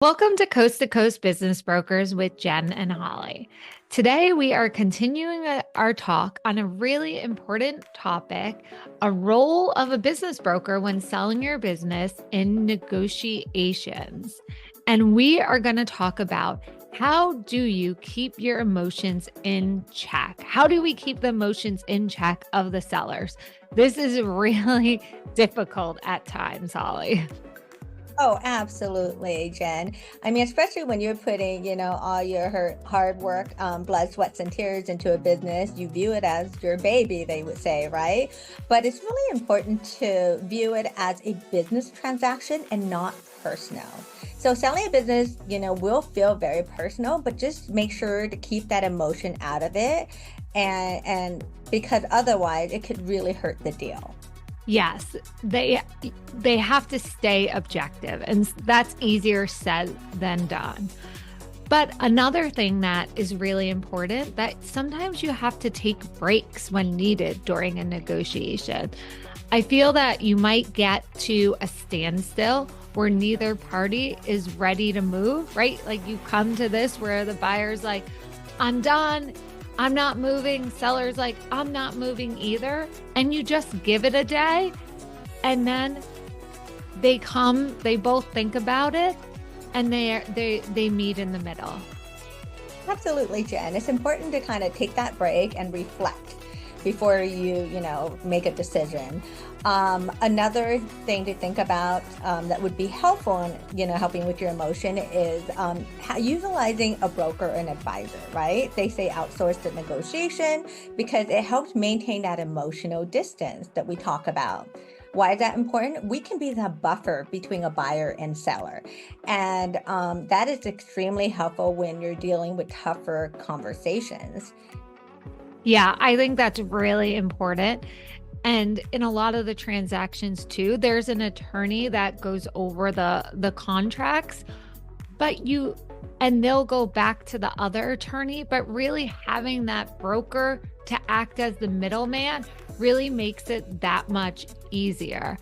Welcome to Coast Business Brokers with Jen and Holly. Today, we are continuing our talk on a really important topic, a role of a business broker when selling your business in negotiations. And we are going to talk about how do you keep your emotions in check? How do we keep the emotions in check of the sellers? This is really difficult at times, Holly. Oh, absolutely, Jen. I mean, especially when you're putting, all your hard work, blood, sweats, and tears into a business, you view it as your baby, they would say, right? But it's really important to view it as a business transaction and not personal. So selling a business, will feel very personal, but just make sure to keep that emotion out of it. And because otherwise it could really hurt the deal. Yes, they have to stay objective, and that's easier said than done. But another thing that is really important that sometimes you have to take breaks when needed during a negotiation. I feel that you might get to a standstill where neither party is ready to move, right? Like you come to this where the buyer's like, I'm done. I'm not moving. Seller's like, I'm not moving either. And you just give it a day. And then they both think about it and they meet in the middle. Absolutely, Jen. It's important to kind of take that break and reflect before you make a decision. Another thing to think about that would be helpful in, helping with your emotion is utilizing a broker or an advisor, right? They say outsource the negotiation because it helps maintain that emotional distance that we talk about. Why is that important? We can be the buffer between a buyer and seller. And that is extremely helpful when you're dealing with tougher conversations. Yeah, I think that's really important. And in a lot of the transactions too, there's an attorney that goes over the contracts, but and they'll go back to the other attorney, but really having that broker to act as the middleman really makes it that much easier.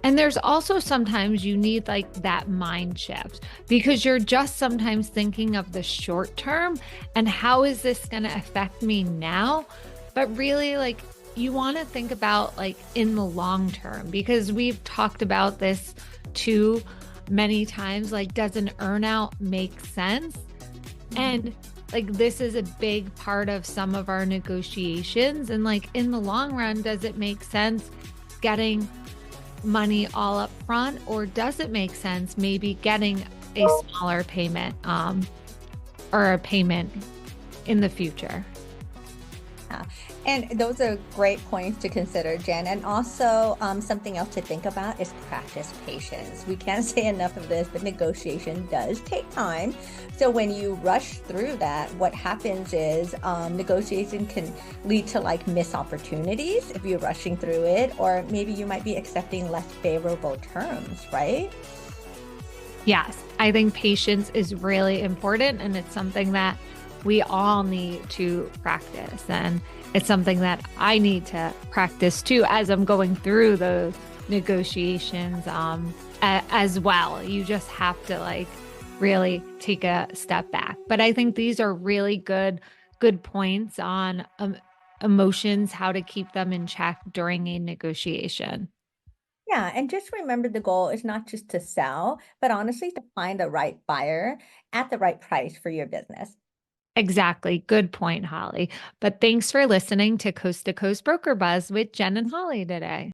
And there's also sometimes you need like that mind shift because you're just sometimes thinking of the short term and how is this going to affect me now? But really, like, you want to think about like in the long term because we've talked about this too many times. Like, does an earnout make sense? And like, this is a big part of some of our negotiations. And like, in the long run, does it make sense getting money all up front, or does it make sense maybe getting a smaller payment or a payment in the future? Yeah. And those are great points to consider, Jen. And also, something else to think about is practice patience. We can't say enough of this, but negotiation does take time. So when you rush through that, what happens is negotiation can lead to like missed opportunities if you're rushing through it, or maybe you might be accepting less favorable terms, right? Yes, I think patience is really important, and it's something that we all need to practice. And it's something that I need to practice too as I'm going through the negotiations as well. You just have to like really take a step back. But I think these are really good points on emotions, how to keep them in check during a negotiation. Yeah, and just remember the goal is not just to sell, but honestly to find the right buyer at the right price for your business. Exactly. Good point, Holly. But thanks for listening to Coast Broker Buzz with Jen and Holly today.